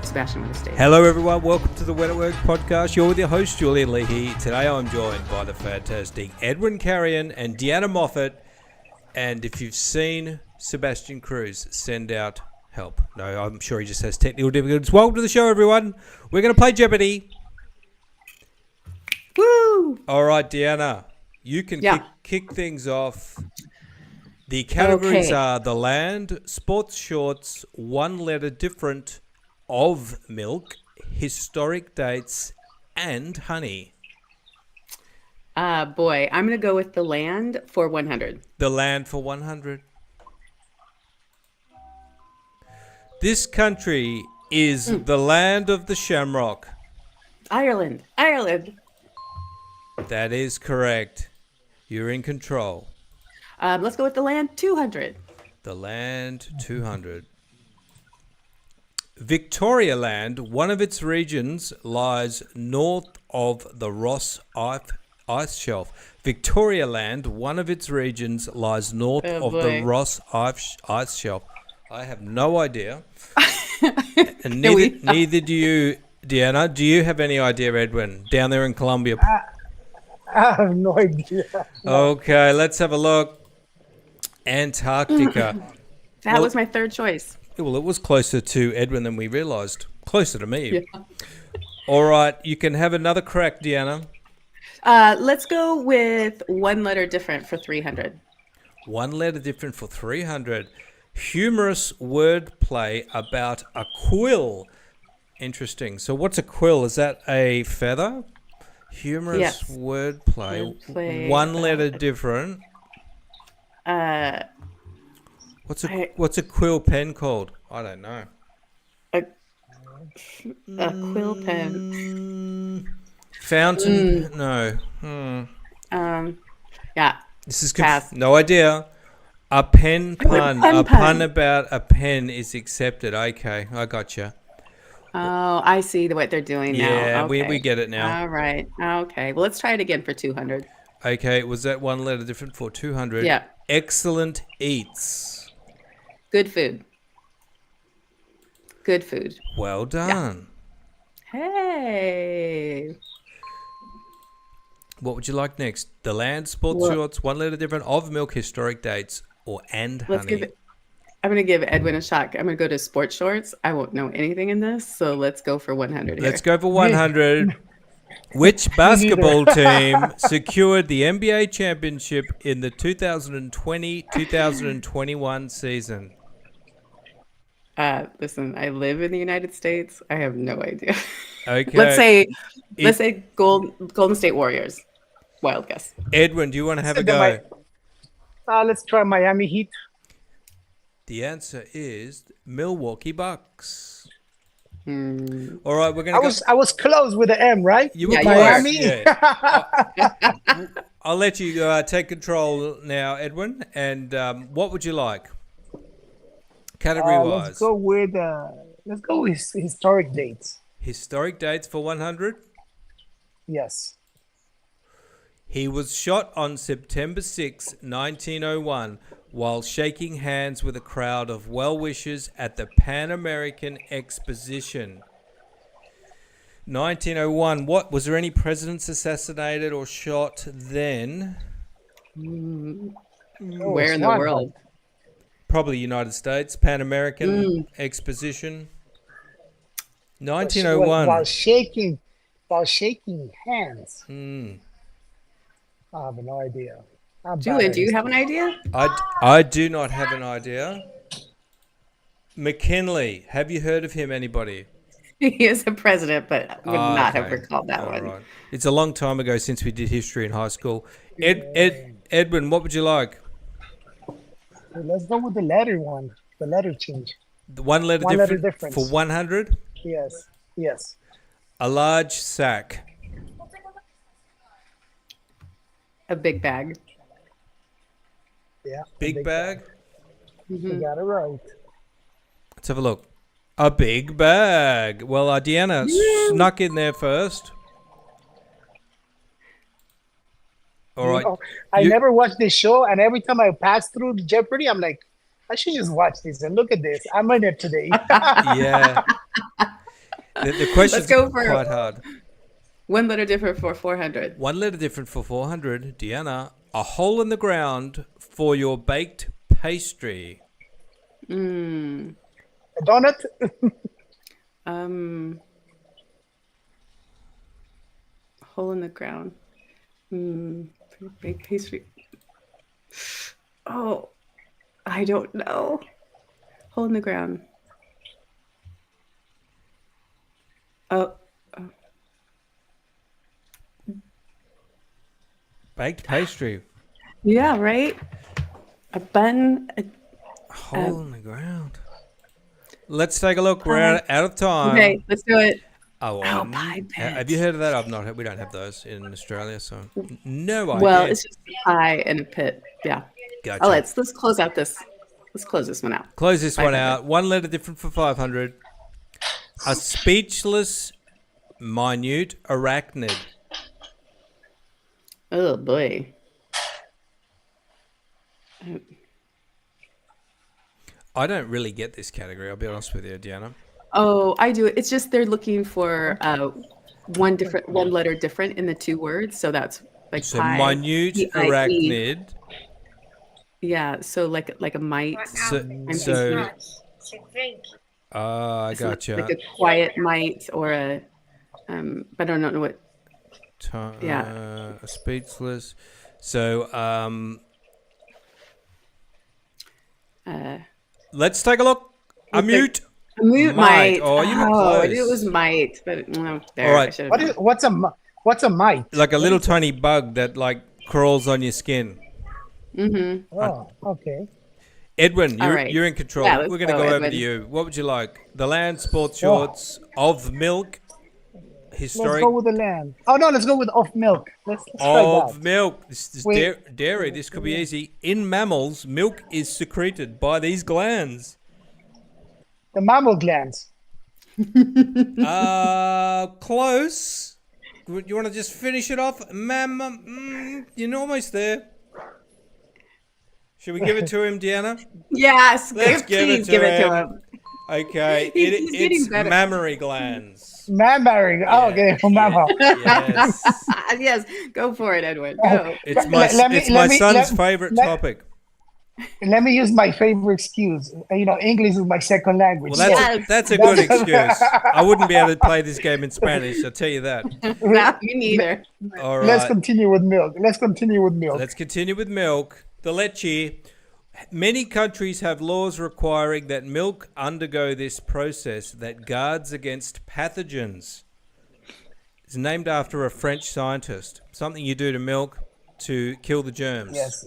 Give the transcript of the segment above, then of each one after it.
Sebastian would have stayed. Hello, everyone. Welcome to the When at Work podcast. You're with your host, Julian Leahy. Today, I'm joined by the fantastic Edwin Carrion and Deanna Moffitt. And if you've seen Sebastian Kruse, send out help. No, I'm sure he just has technical difficulties. Welcome to the show, everyone. We're going to play Jeoparty. Woo! All right, Deanna, you can kick things off. The categories are the land, sports shorts, one letter different, of milk, historic dates, and honey. Boy, I'm going to go with the land for 100. The land for 100. This country is the land of the shamrock. Ireland. That is correct. You're in control. Let's go with the land 200. The land 200. Victoria Land, one of its regions, lies north of the Ross Ice Shelf. Victoria Land, one of its regions, lies north of the Ross Ice Shelf. I have no idea. And neither do you, Deanna. Do you have any idea, Edwin? Down there in Colombia. I have no idea. Okay, let's have a look. Antarctica. That was my third choice. Well, it was closer to Edwin than we realised. Closer to me. Yeah. All right, you can have another crack, Deanna. Let's go with one letter different for 300. One letter different for 300. Humorous wordplay about a quill. Interesting. So what's a quill? Is that a feather? Humorous wordplay. One letter different. What's a quill pen called? I don't know. A quill pen. Fountain? No. Yeah. This is no idea. A pen pun. A pun about a pen is accepted. Okay, I gotcha. Oh, I see what they're doing now. Yeah, okay. we get it now. All right. Okay. Well, let's try it again for 200. Okay, was that one letter different for 200? Yeah. Excellent eats. Good food. Good food. Well done. Yeah. Hey. What would you like next? The land, sports shorts, one letter different, of milk, historic dates, or and honey? I'm going to give Edwin a shot. I'm going to go to sports shorts. I won't know anything in this, so let's go for 100 here. Let's go for 100. Which basketball team secured the NBA championship in the 2020-2021 season? Listen, I live in the United States. I have no idea. Okay. Let's say Golden State Warriors. Wild guess. Edwin, do you want to have a go? Let's try Miami Heat. The answer is Milwaukee Bucks. All right, we're gonna. I was close with the M, right? You were Miami. Yeah. I'll let you take control now, Edwin. And what would you like, category-wise? Let's go with historic dates. Historic dates for 100. Yes. He was shot on September 6, 1901, while shaking hands with a crowd of well-wishers at the Pan American Exposition. 1901. What was there any presidents assassinated or shot then? Where in the world? Probably United States. Pan American Exposition. 1901. While shaking hands. I have no idea. Julian, do you have an idea? I do not have an idea. McKinley, have you heard of him, anybody? He is a president, but would not have recalled that one. Right. It's a long time ago since we did history in high school. Edwin, what would you like? Let's go with the letter one. The letter change. The one letter difference for 100? Yes. A large sack. A big bag. Yeah. Big bag? You got it right. Let's have a look. A big bag. Well, Deanna snuck in there first. All right. I never watched this show, and every time I pass through Jeopardy, I'm like, I should just watch this and look at this. I'm in it today. Yeah. The question's go for quite hard. one letter different for 400. One letter different for 400. Deanna, a hole in the ground for your baked pastry. A donut? Hole in the ground. Big pastry. Oh, I don't know. Hole in the ground. Oh. Baked pastry. Yeah, right? A bun. Hole in the ground. Let's take a look. We're out of time. Okay, let's do it. Oh, pie pit. have you heard of that? I've not. We don't have those in Australia, so no idea. Well, it's just a pie and a pit. Yeah. Gotcha. Oh, let's close out this. Let's close this one out. Close this one 500. out. One letter different for 500. A speechless, minute arachnid. Oh boy. I don't really get this category. I'll be honest with you, Deanna. Oh, I do. It's just they're looking for one letter different in the two words. So that's like So pie, minute P-I-E. arachnid. Yeah. So like a mite. So I gotcha. Like a quiet mite or a but I don't know what. Yeah. Speechless. So let's take a look. A mute. A mute mite. Oh, you were I close. knew it was mite, but no, there. All right. I should have What's a mite? Like a little tiny bug that like crawls on your skin. Oh, okay. Edwin, All right. you're in control. Yeah, let's We're going to go, go over Edwin. to you. What would you like? The land, sports shorts, of milk, Let's historic go with the land. Oh no, let's go with off milk. Let's try of that. milk. This is Wait. dairy. This could be easy. In mammals, milk is secreted by these glands. The mammal glands. Close. You want to just finish it off? You're almost there. Should we give it to him, Deanna? Yes, Let's please give it to him. Okay, He's getting it's better. mammary glands. Mammary. Oh, okay. Mammal. Yes. Yes, go for it, Edwin. Go. It's my son's favorite topic. Let me use my favorite excuse. English is my second language. Well, Yes. that's a good excuse. I wouldn't be able to play this game in Spanish, I'll tell you that. No, me neither. All Let's right. continue with milk. Let's continue with milk. The leche. Many countries have laws requiring that milk undergo this process that guards against pathogens. It's named after a French scientist. Something you do to milk to kill the germs. Yes.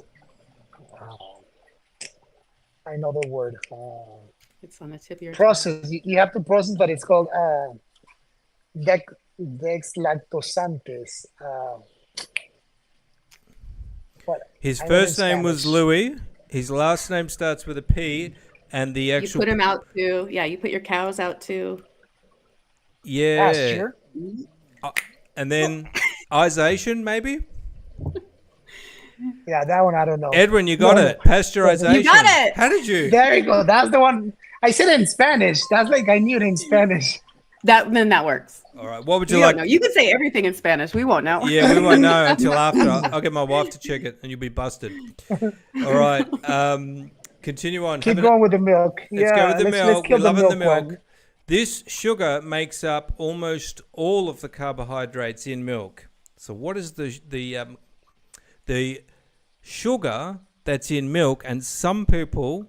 I know the word. It's on the tip of your Process. You have to process, but it's called dexlactosantes. His I know first in name was Spanish. Louis. His last name starts with a P, and the You actual put them out too. Yeah, you put your cows out too. yeah, Pasture. and then isation maybe. Yeah, that one I don't know. Edwin, you got No. it. Pasteurization. You got it. How did you? There you go. That's the one. I said it in Spanish. That's like I knew it in Spanish. Then that works. All right. What would you You like? don't know. You can say everything in Spanish. We won't know. Yeah, we won't know until after. I'll get my wife to check it, and you'll be busted. All right. Continue on. Keep going with the milk. Let's go with the milk. Let's We're kill loving the milk. one. This sugar makes up almost all of the carbohydrates in milk. So, what is the sugar that's in milk? And some people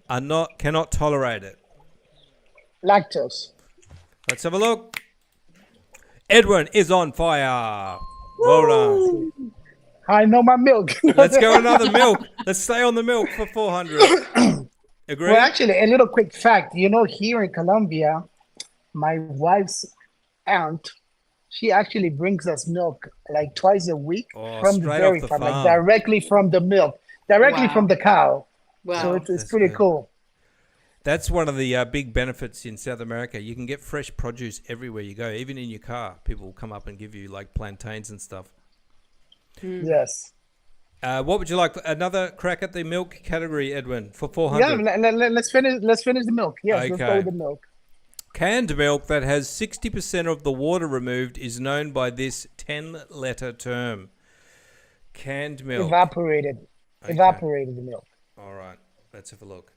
cannot tolerate it. Lactose. Let's have a look. Edwin is on fire. Well done. I know my milk. Let's go another milk. Let's stay on the milk for 400. Agree? Well, actually, a little quick fact. Here in Colombia, my wife's aunt, she actually brings us milk like twice a week Oh, from the straight dairy off the farm, farm. like directly from the milk, directly Wow. from the cow. Wow. So it's That's pretty good. cool. That's one of the big benefits in South America. You can get fresh produce everywhere you go, even in your car. People will come up and give you like plantains and stuff. Yes. What would you like? Another crack at the milk category, Edwin, for Yeah, 400. let's finish the milk. Yes, let's Okay. go with the milk. Canned milk that has 60% of the water removed is known by this 10-letter term. Canned milk. Evaporated. Okay. Evaporated milk. All right. Let's have a look.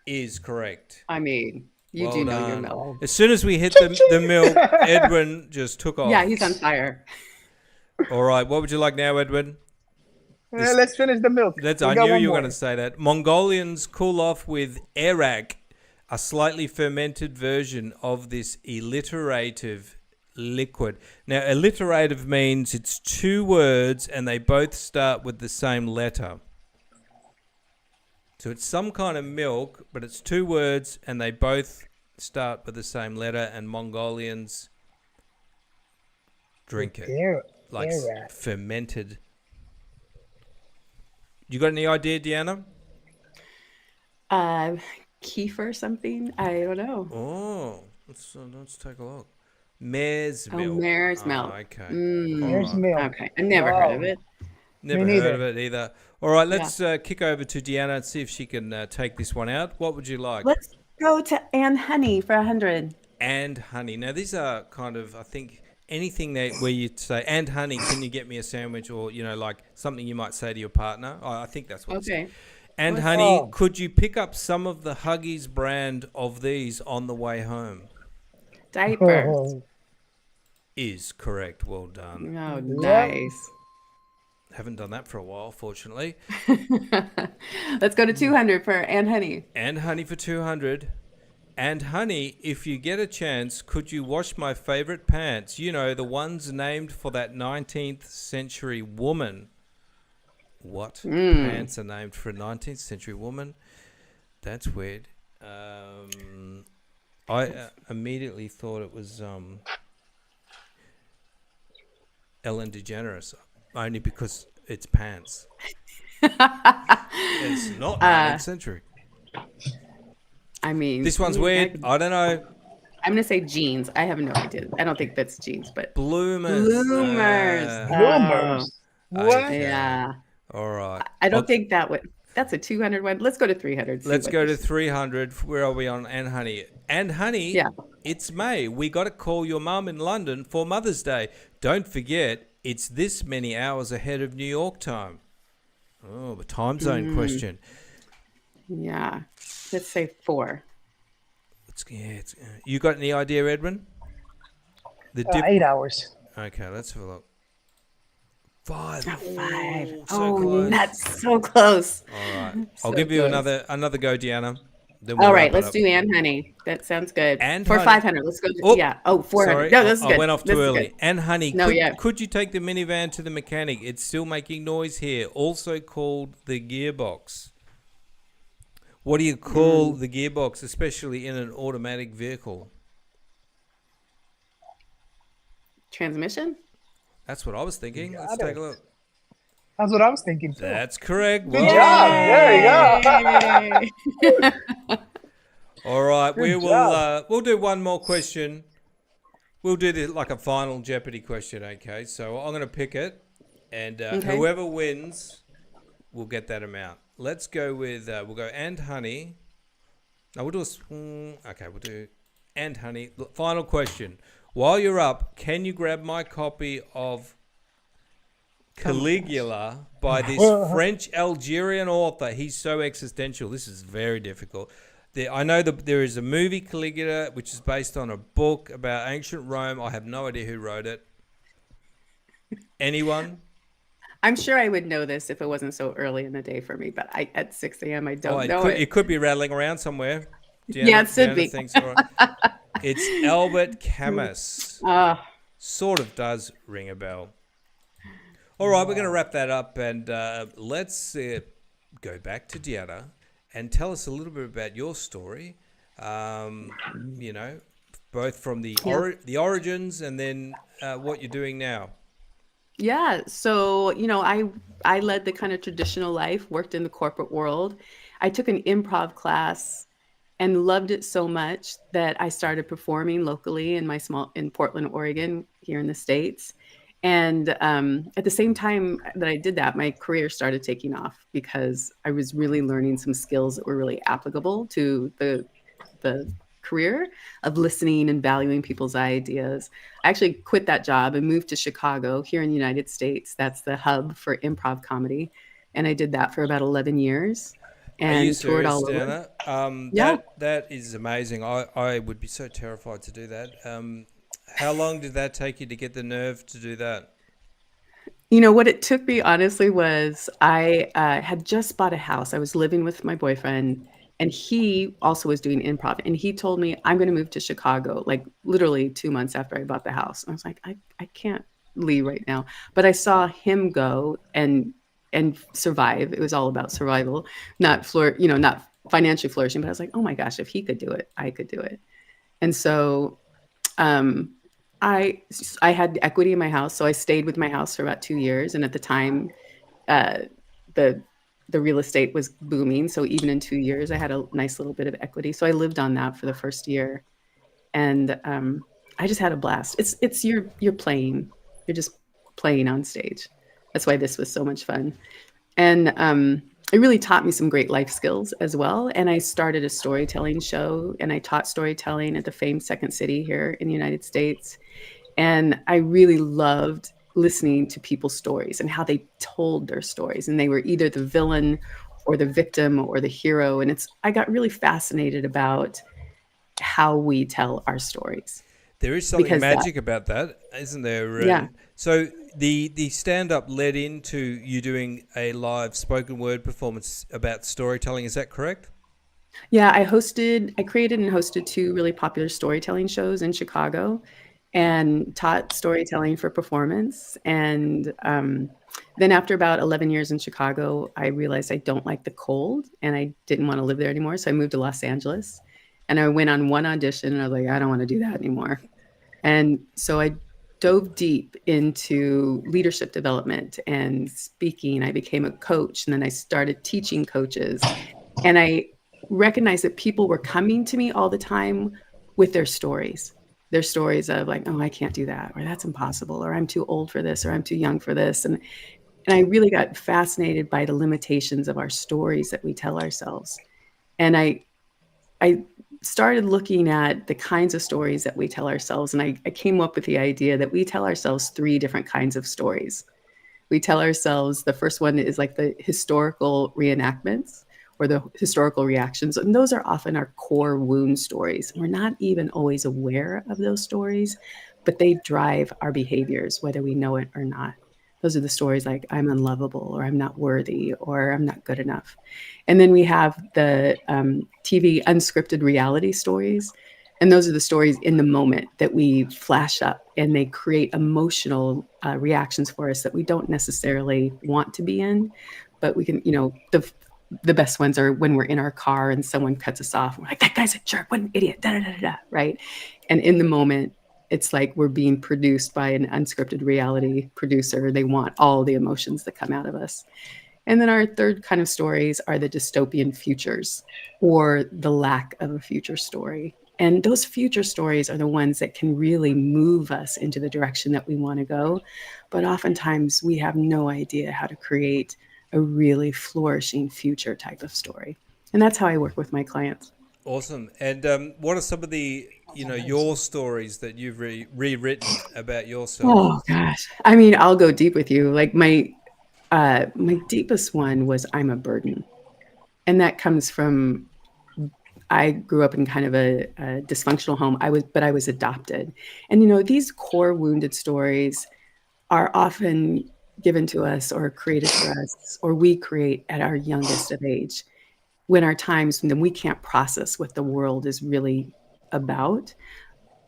Is correct. I mean, you Well do know your done. milk. As soon as we hit the milk, Edwin just took off. Yeah, he's on fire. All right. What would you like now, Edwin? Let's finish the milk. I knew you were going to say that. Mongolians cool off with arak, a slightly fermented version of this alliterative liquid. Now, alliterative means it's two words and they both start with the same letter. So it's some kind of milk, but it's two words and they both start with the same letter, and Mongolians drink it. Like fermented. You got any idea, Deanna? Kefir something? I don't know. Oh, let's take a look. Mare's milk. Oh, mare's milk. Okay. Mare's milk. Okay, I never heard of it. Never heard of it either. All right, let's kick over to Deanna and see if she can take this one out. What would you like? Let's go to and honey for 100. And honey. Now, these are kind of, I think, anything where you say, and honey, can you get me a sandwich? Or, like something you might say to your partner. I think that's what Okay. it's. And honey, could you pick up some of the Huggies brand of these on the way home? Diapers. Is correct. Well done. Oh, nice. Haven't done that for a while, fortunately. Let's go to 200 for and honey. And honey for 200. And honey, if you get a chance, could you wash my favorite pants? The ones named for that 19th century woman. What? Pants are named for a 19th century woman? That's weird. I immediately thought it was Ellen DeGeneres, only because it's pants. It's not 19th century. I mean, this one's weird. I don't know. I'm gonna say jeans. I have no idea. I don't think that's jeans, but bloomers. Bloomers. What? Okay. Yeah. All right. I don't think that's a 200 one. Let's go to 300. Let's go to 300. Where are we on and honey? And honey. Yeah. It's May. We got to call your mum in London for Mother's Day. Don't forget, it's this many hours ahead of New York time. Oh, the time zone question. Yeah. Let's say 4. You got any idea, Edwin? 8 hours. Okay, let's have a look. 5. Oh, close. That's so close. All right. I'll give you another go, Deanna. All right, let's do and honey. That sounds good. And for honey. 500, let's go. 400. Sorry, No, this is good. I went off too early. Good. And honey, No, could you take the minivan to the mechanic? It's still making noise here. Also called the gearbox. What do you call the gearbox, especially in an automatic vehicle? Transmission? That's what I was thinking. Let's take a look. That's what I was thinking too. That's correct. Good job. There you go. All right, we'll do one more question. We'll do this like a final Jeopardy question, okay? So I'm going to pick it, and whoever wins will get that amount. Let's go with we'll go and honey. No, we'll do we'll do and honey. Final question. While you're up, can you grab my copy of Caligula by this French Algerian author? He's so existential. This is very difficult. I know that there is a movie, Caligula, which is based on a book about ancient Rome. I have no idea who wrote it. Anyone? I'm sure I would know this if it wasn't so early in the day for me, but at 6 a.m. I don't know it. It could be rattling around somewhere. Deanna, it should be. It's Albert Camus. Sort of does ring a bell. All right, we're going to wrap that up, and let's go back to Deanna and tell us a little bit about your story. Both from the origins and then what you're doing now. Yeah, so I led the kind of traditional life, worked in the corporate world. I took an improv class and loved it so much that I started performing locally in Portland, Oregon, here in the States. And at the same time that I did that, my career started taking off because I was really learning some skills that were really applicable to the career of listening and valuing people's ideas. I actually quit that job and moved to Chicago here in the United States. That's the hub for improv comedy. And I did that for about 11 years Are you and toured serious, all over. Deanna? Yeah. That is amazing. I would be so terrified to do that. How long did that take you to get the nerve to do that? You know, what it took me honestly was I had just bought a house. I was living with my boyfriend, and he also was doing improv. And he told me, I'm going to move to Chicago, like literally 2 months after I bought the house. And I was like, I can't leave right now. But I saw him go and survive. It was all about survival, not financially flourishing. But I was like, oh my gosh, if he could do it, I could do it. And so um, I I had equity in my house, so I stayed with my house for about 2 years, and at the time, uh, the the real estate was booming, so even in 2 years, I had a nice little bit of equity, so I lived on that for the first year, and, I just had a blast. It's you're playing. You're just playing on stage. That's why this was so much fun, and, it really taught me some great life skills as well, and I started a storytelling show, and I taught storytelling at the famed Second City here in the United States, and I really loved listening to people's stories and how they told their stories. And they were either the villain or the victim or the hero. And I got really fascinated about how we tell our stories There is something because that, magic about that, isn't there? yeah. So the stand up led into you doing a live spoken word performance about storytelling. Is that correct? Yeah, I created and hosted two really popular storytelling shows in Chicago and taught storytelling for performance. And then after about 11 years in Chicago, I realized I don't like the cold and I didn't want to live there anymore. So I moved to Los Angeles and I went on one audition and I was like, I don't want to do that anymore. And so I dove deep into leadership development and speaking. I became a coach and then I started teaching coaches. And I recognized that people were coming to me all the time with their stories of like, oh, I can't do that, or that's impossible, or I'm too old for this, or I'm too young for this. And I really got fascinated by the limitations of our stories that we tell ourselves. And I started looking at the kinds of stories that we tell ourselves. And I came up with the idea that we tell ourselves three different kinds of stories. We tell ourselves the first one is like the historical reenactments or the historical reactions. And those are often our core wound stories. We're not even always aware of those stories, but they drive our behaviors, whether we know it or not. Those are the stories like I'm unlovable or I'm not worthy or I'm not good enough. And then we have the TV unscripted reality stories. And those are the stories in the moment that we flash up and they create emotional reactions for us that we don't necessarily want to be in. But we can, the best ones are when we're in our car and someone cuts us off. And we're like, that guy's a jerk, what an idiot, da da da da, right? And in the moment, it's like we're being produced by an unscripted reality producer. They want all the emotions that come out of us. And then our third kind of stories are the dystopian futures or the lack of a future story. And those future stories are the ones that can really move us into the direction that we want to go. But oftentimes we have no idea how to create a really flourishing future type of story. And that's how I work with my clients. Awesome. And what are some of the your stories that you've rewritten about yourself? Oh gosh. I mean, I'll go deep with you. Like my deepest one was I'm a burden. And that comes from I grew up in kind of a dysfunctional home. But I was adopted. And these core wounded stories are often given to us or created for us, or we create at our youngest of age, when our times when we can't process what the world is really about.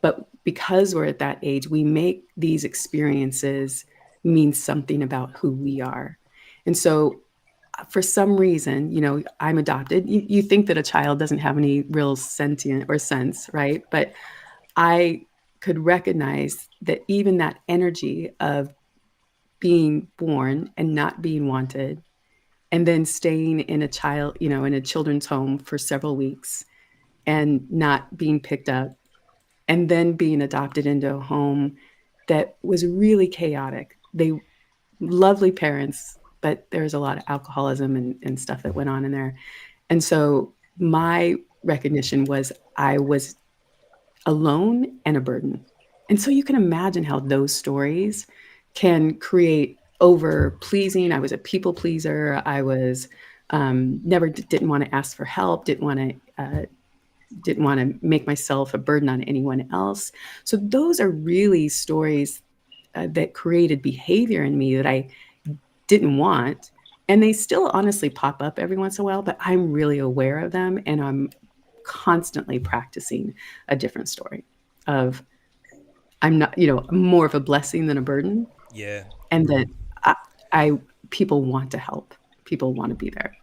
But because we're at that age, we make these experiences mean something about who we are. And so for some reason, I'm adopted. You think that a child doesn't have any real sentient or sense, right? But I could recognize that even that energy of being born and not being wanted, and then staying in in a children's home for several weeks and not being picked up, and then being adopted into a home that was really chaotic. They lovely parents, but there was a lot of alcoholism and stuff that went on in there. And so my recognition was I was alone, and a burden. And so you can imagine how those stories can create over pleasing. I was a people pleaser. I was never didn't want to ask for help, didn't want to make myself a burden on anyone else. So those are really stories that created behavior in me that I didn't want. And they still honestly pop up every once in a while, but I'm really aware of them, and I'm constantly practicing a different story of I'm not, more of a blessing than a burden. Yeah. And that I people want to help. People want to be there.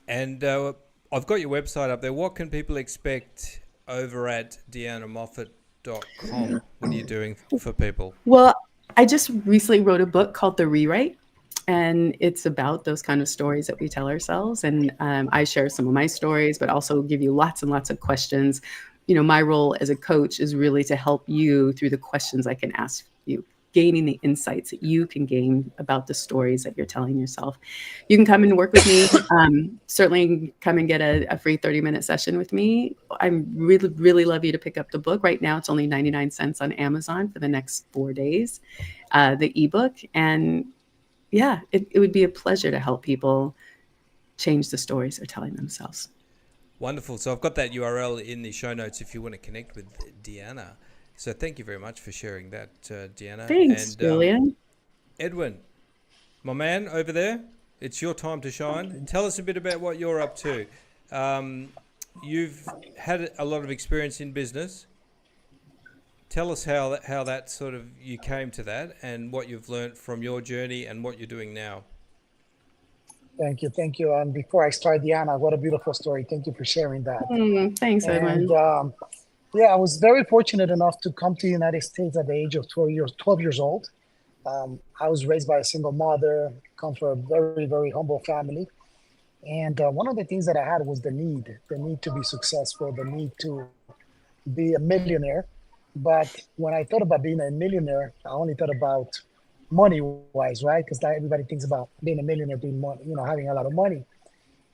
And I've got your website up there. What can people expect over at deannamoffitt.com? What are you doing for people? Well, I just recently wrote a book called The Rewrite, and it's about those kind of stories that we tell ourselves. And I share some of my stories, but also give you lots and lots of questions. My role as a coach is really to help you through the questions I can ask you, gaining the insights that you can gain about the stories that you're telling yourself. You can come and work with me. Certainly come and get a free 30-minute session with me. I really, really love you to pick up the book. Right now, it's only 99 cents on Amazon for the next 4 days, the ebook. And yeah, it would be a pleasure to help people change the stories they're telling themselves. Wonderful. So I've got that URL in the show notes if you want to connect with Deanna. So thank you very much for sharing that, Deanna. Thanks, Julian. Edwin, my man over there, it's your time to shine. Tell us a bit about what you're up to. You've had a lot of experience in business. Tell us how that sort of you came to that and what you've learned from your journey and what you're doing now. Thank you. And before I start, Deanna, what a beautiful story. Thank you for sharing that. Thanks, Edwin. And I was very fortunate enough to come to the United States at the age of 12 years old. I was raised by a single mother, come from a very, very humble family. And one of the things that I had was the need to be successful, the need to be a millionaire. But when I thought about being a millionaire, I only thought about money-wise, right? Because everybody thinks about being a millionaire, being money, having a lot of money.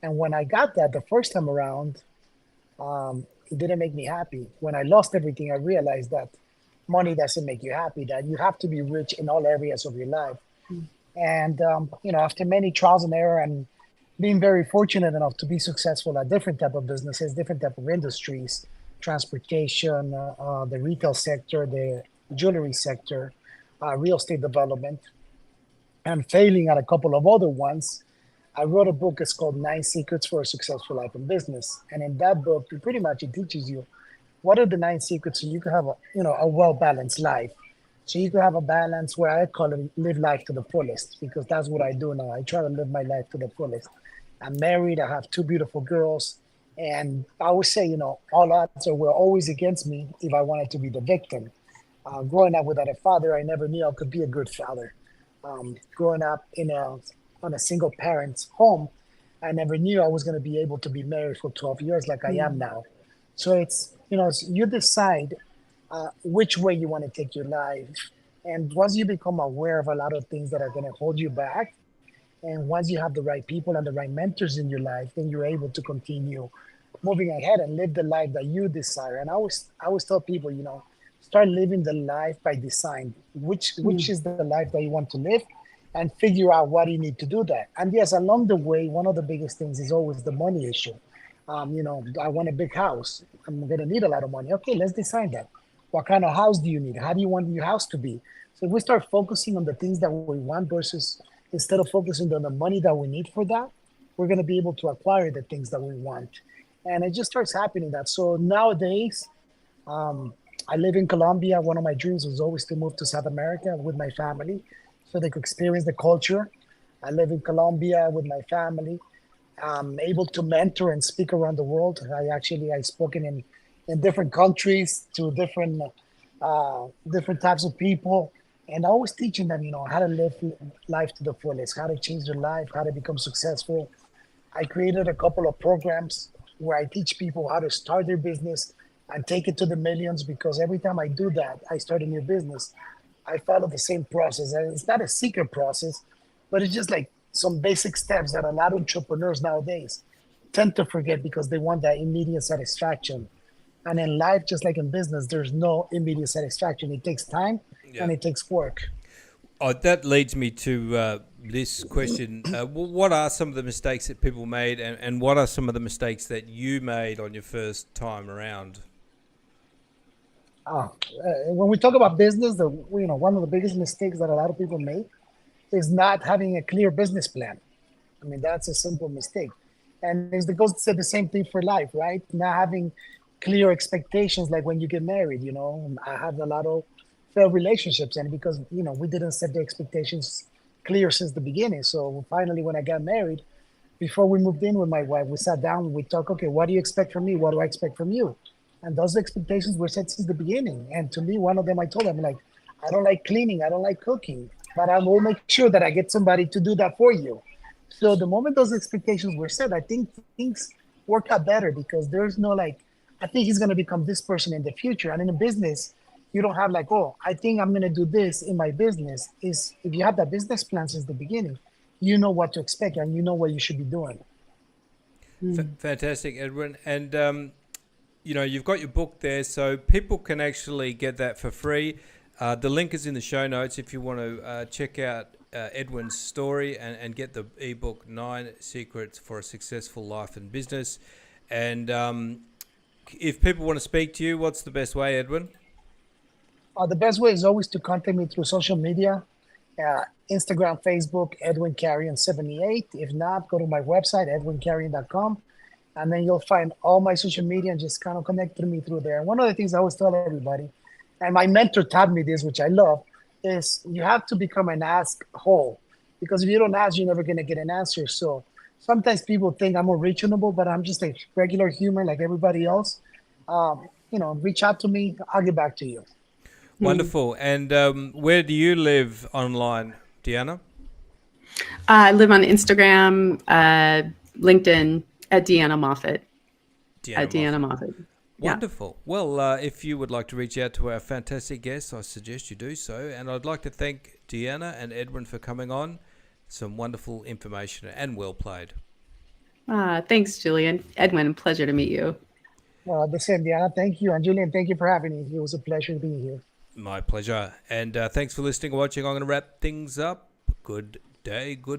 And when I got that the first time around, it didn't make me happy. When I lost everything, I realized that money doesn't make you happy, that you have to be rich in all areas of your life. And, after many trials and error and being very fortunate enough to be successful at different type of businesses, different type of industries, transportation, the retail sector, the jewelry sector, real estate development, and failing at a couple of other ones, I wrote a book. It's called 9 Secrets for a Successful Life in Business. And in that book, it teaches you what are the 9 secrets so you can have a well-balanced life. So you can have a balance where I call it live life to the fullest, because that's what I do now. I try to live my life to the fullest. I'm married. I have 2 beautiful girls. And I would say, all odds were always against me if I wanted to be the victim. Growing up without a father, I never knew I could be a good father. Growing up on a single parent's home, I never knew I was going to be able to be married for 12 years like I am now. So it's you decide which way you want to take your life. And once you become aware of a lot of things that are going to hold you back, and once you have the right people and the right mentors in your life, then you're able to continue moving ahead and live the life that you desire. And I always tell people, start living the life by design. Which is the life that you want to live, and figure out what you need to do that. And yes, along the way, one of the biggest things is always the money issue. I want a big house. I'm going to need a lot of money. Okay, let's decide that. What kind of house do you need? How do you want your house to be? So if we start focusing on the things that we want versus instead of focusing on the money that we need for that, we're going to be able to acquire the things that we want. And it just starts happening that. So nowadays, I live in Colombia. One of my dreams was always to move to South America with my family so they could experience the culture. I live in Colombia with my family. I'm able to mentor and speak around the world. I've spoken in different countries to different types of people, and always teaching them, how to live life to the fullest, how to change their life, how to become successful. I created a couple of programs where I teach people how to start their business and take it to the millions, because every time I do that, I start a new business, I follow the same process. And it's not a secret process, but it's just like some basic steps that a lot of entrepreneurs nowadays tend to forget because they want that immediate satisfaction. And in life, just like in business, there's no immediate satisfaction. It takes time and it takes work. Oh, that leads me to this question. What are some of the mistakes that people made, and what are some of the mistakes that you made on your first time around? When we talk about business, one of the biggest mistakes that a lot of people make is not having a clear business plan. I mean, that's a simple mistake. And it goes to say the same thing for life, right? Not having clear expectations, like when you get married. I had a lot of failed relationships, and because we didn't set the expectations clear since the beginning. So finally, when I got married, before we moved in with my wife, we sat down and we talked, okay, what do you expect from me? What do I expect from you? And those expectations were set since the beginning. And to me, one of them, I told them, like, I don't like cleaning, I don't like cooking, but I will make sure that I get somebody to do that for you. So the moment those expectations were set, I think things work out better, because there's no like, I think he's going to become this person in the future. And in a business, you don't have like, oh, I think I'm going to do this in my business. Is if you have that business plan since the beginning, you know what to expect and you know what you should be doing. Fantastic, Edwin. And, you've got your book there, so people can actually get that for free. The link is in the show notes if you want to check out Edwin's story and get the ebook 9 Secrets for a Successful Life and Business. And if people want to speak to you, what's the best way, Edwin? The best way is always to contact me through social media, Instagram, Facebook, Edwin Carrion 78. If not, go to my website, edwincarrion.com, and then you'll find all my social media and just kind of connect with me through there. And one of the things I always tell everybody, and my mentor taught me this, which I love, is you have to become an ask hole, because if you don't ask, you're never going to get an answer. So sometimes people think I'm unreachable, but I'm just a regular human like everybody else. Reach out to me. I'll get back to you. Wonderful. And where do you live online, Deanna? I live on Instagram, LinkedIn at Deanna Moffitt. Deanna Moffitt. Wonderful. Yeah. Well, if you would like to reach out to our fantastic guests, I suggest you do so. And I'd like to thank Deanna and Edwin for coming on. Some wonderful information and well played. Thanks, Julian. Edwin, pleasure to meet you. The same, Deanna. Thank you. And Julian, thank you for having me. It was a pleasure to be here. My pleasure. And thanks for listening and watching. I'm going to wrap things up. Good day. Good